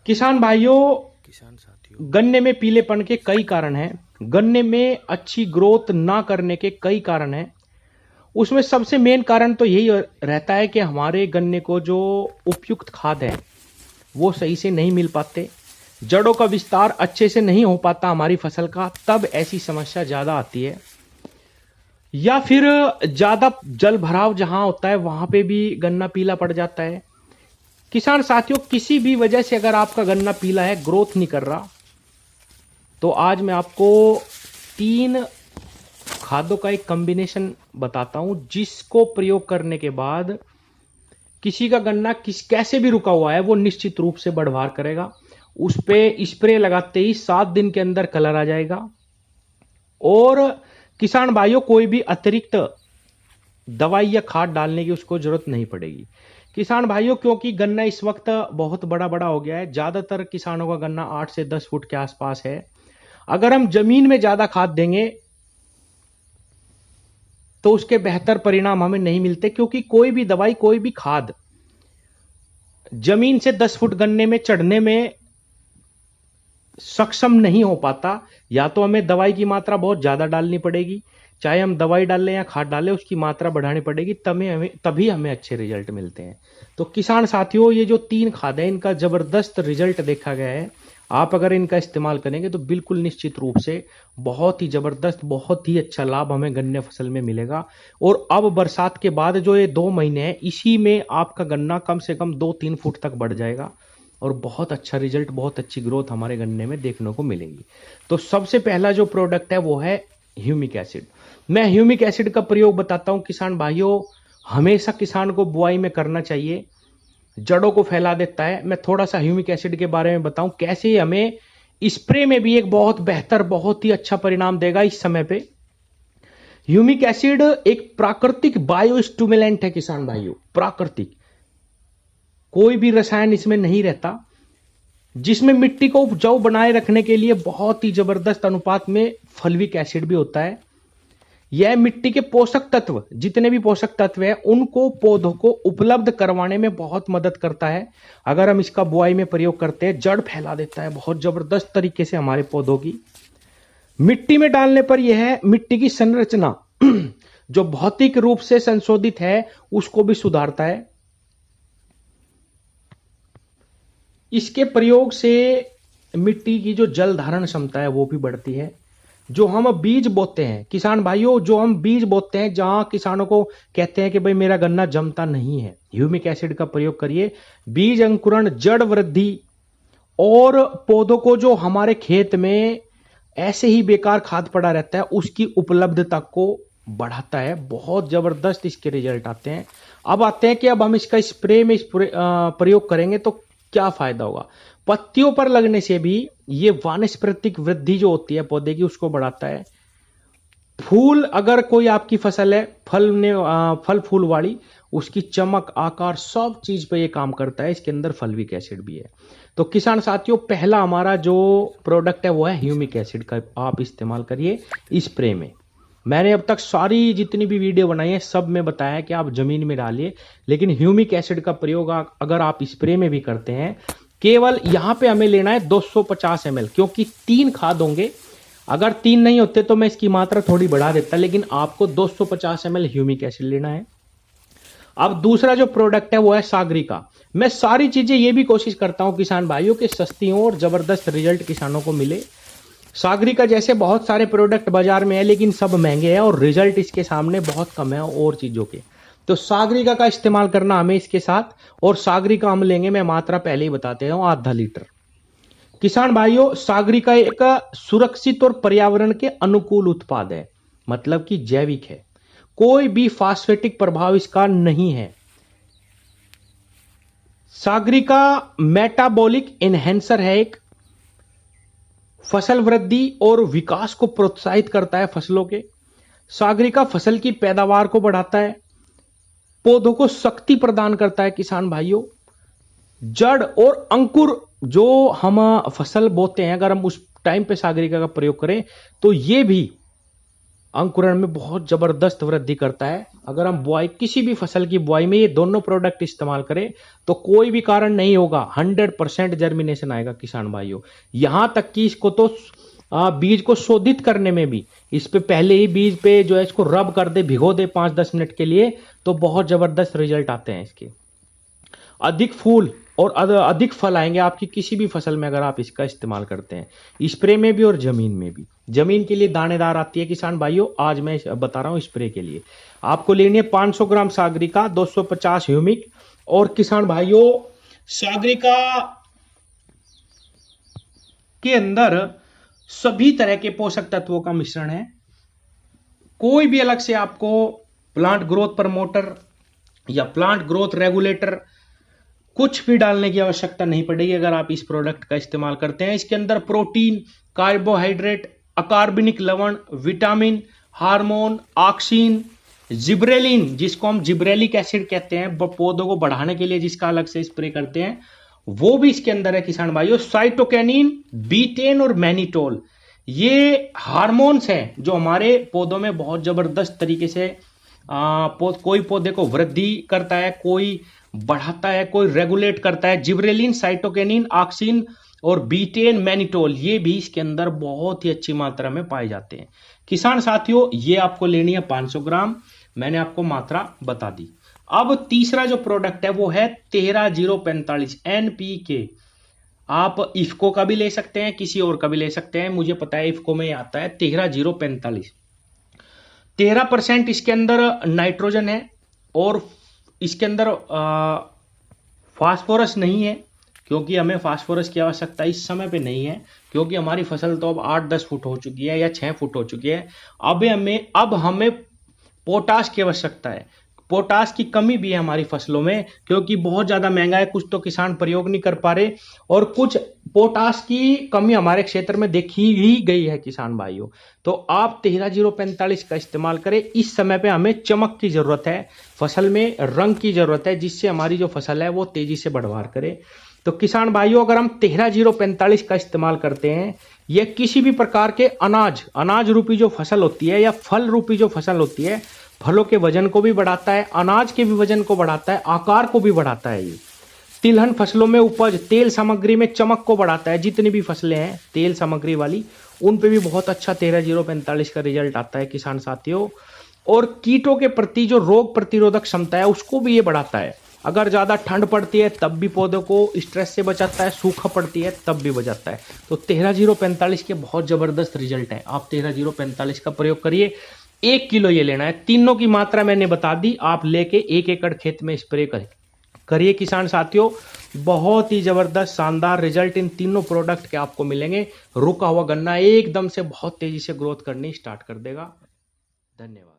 किसान भाइयों, किसान साथियों, गन्ने में पीलेपन के कई कारण हैं। गन्ने में अच्छी ग्रोथ ना करने के कई कारण हैं। उसमें सबसे मेन कारण तो यही रहता है कि हमारे गन्ने को जो उपयुक्त खाद है वो सही से नहीं मिल पाते, जड़ों का विस्तार अच्छे से नहीं हो पाता हमारी फसल का, तब ऐसी समस्या ज्यादा आती है। या फिर ज्यादा जल भराव जहां होता है वहां पे भी गन्ना पीला पड़ जाता है। किसान साथियों, किसी भी वजह से अगर आपका गन्ना पीला है, ग्रोथ नहीं कर रहा, तो आज मैं आपको 3 खादों का एक कॉम्बिनेशन बताता हूं जिसको प्रयोग करने के बाद किसी का गन्ना कैसे भी रुका हुआ है वो निश्चित रूप से बढ़वार करेगा। उस पे स्प्रे लगाते ही 7 दिन के अंदर कलर आ जाएगा। और किसान भाइयों, कोई भी अतिरिक्त दवाई या खाद डालने की उसको जरूरत नहीं पड़ेगी। किसान भाइयों, क्योंकि गन्ना इस वक्त बहुत बड़ा बड़ा हो गया है, ज्यादातर किसानों का गन्ना 8 से 10 फुट के आसपास है। अगर हम जमीन में ज्यादा खाद देंगे तो उसके बेहतर परिणाम हमें नहीं मिलते, क्योंकि कोई भी दवाई, कोई भी खाद जमीन से 10 फुट गन्ने में चढ़ने में सक्षम नहीं हो पाता। या तो हमें दवाई की मात्रा बहुत ज्यादा डालनी पड़ेगी, चाहे हम दवाई डालें या खाद डालें, उसकी मात्रा बढ़ानी पड़ेगी, तभी हमें अच्छे रिजल्ट मिलते हैं। तो किसान साथियों, ये जो 3 खाद है इनका जबरदस्त रिजल्ट देखा गया है। आप अगर इनका इस्तेमाल करेंगे तो बिल्कुल निश्चित रूप से बहुत ही जबरदस्त, बहुत ही अच्छा लाभ हमें गन्ने फसल में मिलेगा। और अब बरसात के बाद जो ये 2 महीने हैं, इसी में आपका गन्ना कम से कम 2-3 फुट तक बढ़ जाएगा और बहुत अच्छा रिजल्ट, बहुत अच्छी ग्रोथ हमारे गन्ने में देखने को मिलेगी। तो सबसे पहला जो प्रोडक्ट है वो है ह्यूमिक एसिड। मैं ह्यूमिक एसिड का प्रयोग बताता हूं किसान भाइयों। हमेशा किसान को बुआई में करना चाहिए, जड़ों को फैला देता है। मैं थोड़ा सा ह्यूमिक एसिड के बारे में बताऊं, कैसे हमें स्प्रे में भी एक बहुत बेहतर, बहुत ही अच्छा परिणाम देगा इस समय पे। ह्यूमिक एसिड एक प्राकृतिक बायोस्टिमुलेंट है किसान भाइयों, प्राकृतिक, कोई भी रसायन इसमें नहीं रहता, जिसमें मिट्टी को उपजाऊ बनाए रखने के लिए बहुत ही जबरदस्त अनुपात में फल्विक एसिड भी होता है। यह मिट्टी के पोषक तत्व, जितने भी पोषक तत्व हैं, उनको पौधों को उपलब्ध करवाने में बहुत मदद करता है। अगर हम इसका बुआई में प्रयोग करते हैं, जड़ फैला देता है बहुत जबरदस्त तरीके से हमारे पौधों की। मिट्टी में डालने पर यह मिट्टी की संरचना जो भौतिक रूप से संशोधित है उसको भी सुधारता है। इसके प्रयोग से मिट्टी की जो जल धारण क्षमता है वो भी बढ़ती है। जो हम बीज बोते हैं किसान भाइयों, जो हम बीज बोते हैं, जहां किसानों को कहते हैं कि भाई मेरा गन्ना जमता नहीं है, ह्यूमिक एसिड का प्रयोग करिए। बीज अंकुरण, जड़ वृद्धि और पौधों को जो हमारे खेत में ऐसे ही बेकार खाद पड़ा रहता है उसकी उपलब्धता को बढ़ाता है। बहुत जबरदस्त इसके रिजल्ट आते हैं। अब आते हैं कि अब हम इसका स्प्रे में प्रयोग करेंगे तो क्या फायदा होगा। पत्तियों पर लगने से भी ये वानस्पतिक वृद्धि जो होती है पौधे की उसको बढ़ाता है। फूल, अगर कोई आपकी फसल है फल फूल वाली, उसकी चमक, आकार, सब चीज पे ये काम करता है। इसके अंदर फल्विक एसिड भी है। तो किसान साथियों, पहला हमारा जो प्रोडक्ट है वो है ह्यूमिक एसिड का। आप इस्तेमाल करिए स्प्रे में। मैंने अब तक सारी जितनी भी वीडियो बनाई है सब में बताया कि आप जमीन में डालिए, लेकिन ह्यूमिक एसिड का प्रयोग अगर आप स्प्रे में भी करते हैं, केवल यहां पे हमें लेना है 250 ml, क्योंकि 3 खाद होंगे। अगर 3 नहीं होते तो मैं इसकी मात्रा थोड़ी बढ़ा देता, लेकिन आपको 250 ml ह्यूमिक एसिड लेना है। अब दूसरा जो प्रोडक्ट है वो है सागरिका। मैं सारी चीजें ये भी कोशिश करता हूं किसान भाइयों के सस्ती हो और जबरदस्त रिजल्ट किसानों को मिले। सागरिका जैसे बहुत सारे प्रोडक्ट बाजार में है, लेकिन सब महंगे हैं और रिजल्ट इसके सामने बहुत कम है और चीजों के। तो सागरिका का इस्तेमाल करना हमें इसके साथ। और सागरिका हम लेंगे, मैं मात्रा पहले ही बताते हूं, आधा लीटर। किसान भाइयों, सागरिका एक सुरक्षित और पर्यावरण के अनुकूल उत्पाद है, मतलब कि जैविक है। कोई भी फास्फेटिक प्रभाव इसका नहीं है। सागरिका मेटाबॉलिक एनहेंसर है, एक फसल वृद्धि और विकास को प्रोत्साहित करता है फसलों के। सागरिका फसल की पैदावार को बढ़ाता है, पौधों को शक्ति प्रदान करता है। किसान भाइयों, जड़ और अंकुर जो हम फसल बोते हैं, अगर हम उस टाइम पे सागरिका का प्रयोग करें तो ये भी अंकुरण में बहुत जबरदस्त वृद्धि करता है। अगर हम बुआई, किसी भी फसल की बुआई में ये दोनों प्रोडक्ट इस्तेमाल करें तो कोई भी कारण नहीं होगा, 100% जर्मिनेशन आएगा किसान भाइयों। यहां तक कि इसको तो बीज को शोधित करने में भी, इस पे पहले ही बीज पे जो है इसको रब कर दे, भिगो दे 5-10 मिनट के लिए, तो बहुत जबरदस्त रिजल्ट आते हैं इसके। अधिक फूल और अधिक फल आएंगे आपकी किसी भी फसल में अगर आप इसका इस्तेमाल करते हैं, स्प्रे में भी और जमीन में भी। जमीन के लिए दानेदार आती है किसान भाइयों, आज मैं बता रहा हूं स्प्रे के लिए आपको लेनी है 500 ग्राम सागरिका, 250 ह्यूमिक। और किसान भाइयों सागरिका के अंदर सभी तरह के पोषक तत्वों का मिश्रण है। कोई भी अलग से आपको प्लांट ग्रोथ प्रमोटर या प्लांट ग्रोथ रेगुलेटर कुछ भी डालने की आवश्यकता नहीं पड़ेगी अगर आप इस प्रोडक्ट का इस्तेमाल करते हैं। इसके अंदर प्रोटीन, कार्बोहाइड्रेट, अकार्बनिक लवण, विटामिन, हार्मोन, ऑक्सीन, जिब्रेलिन, जिसको हम जिब्रेलिक एसिड कहते हैं, पौधों को बढ़ाने के लिए जिसका अलग से स्प्रे करते हैं, वो भी इसके अंदर है किसान भाइयों। साइटोकैनिन, बीटेन और मैनिटोल, ये हार्मोन्स हैं जो हमारे पौधों में बहुत जबरदस्त तरीके से कोई पौधे को वृद्धि करता है, कोई बढ़ाता है, कोई रेगुलेट करता है। जिब्रेलिन, साइटोकिनिन, ऑक्सीन और बीटेन, मैनिटोल, ये भी इसके अंदर बहुत ही अच्छी मात्रा में पाए जाते हैं। किसान साथियों ये आपको लेनी है 500 ग्राम, मैंने आपको मात्रा बता दी। अब तीसरा जो प्रोडक्ट है वो है 13045 NPK। आप इफ्को का भी ले सकते हैं, किसी और का भी ले सकते हैं, मुझे पता है इफ्को में आता है 13045। 13% इसके अंदर नाइट्रोजन है और इसके अंदर फास्फोरस नहीं है, क्योंकि हमें फास्फोरस की आवश्यकता इस समय पे नहीं है, क्योंकि हमारी फसल तो अब 8-10 फुट हो चुकी है या 6 फुट हो चुकी है। अब हमें पोटाश की आवश्यकता है। पोटाश की कमी भी है हमारी फसलों में, क्योंकि बहुत ज्यादा महंगा है, कुछ तो किसान प्रयोग नहीं कर पा रहे और कुछ पोटाश की कमी हमारे क्षेत्र में देखी ही गई है किसान भाइयों। तो आप 13045 का इस्तेमाल करें। इस समय पे हमें चमक की जरूरत है, फसल में रंग की जरूरत है, जिससे हमारी जो फसल है वो तेजी से बढ़वार करे। तो किसान भाइयों अगर हम 13045 का इस्तेमाल करते हैं, यह किसी भी प्रकार के अनाज रूपी जो फसल होती है या फल रूपी जो फसल होती है, फलों के वजन को भी बढ़ाता है, अनाज के भी वजन को बढ़ाता है, आकार को भी बढ़ाता है। ये तिलहन फसलों में उपज, तेल सामग्री में चमक को बढ़ाता है। जितनी भी फसलें हैं तेल सामग्री वाली, उन पे भी बहुत अच्छा 13045 का रिजल्ट आता है किसान साथियों। और कीटों के प्रति जो रोग प्रतिरोधक क्षमता है उसको भी ये बढ़ाता है। अगर ज्यादा ठंड पड़ती है तब भी पौधों को स्ट्रेस से बचाता है, सूखा पड़ती है तब भी बचाता है। तो 13045 के बहुत जबरदस्त रिजल्ट है। आप 13045 का प्रयोग करिए। 1 किलो ये लेना है, तीनों की मात्रा मैंने बता दी, आप लेके 1 एकड़ खेत में स्प्रे करिए किसान साथियों। बहुत ही जबरदस्त शानदार रिजल्ट इन तीनों प्रोडक्ट के आपको मिलेंगे। रुका हुआ गन्ना एकदम से बहुत तेजी से ग्रोथ करनी स्टार्ट कर देगा। धन्यवाद।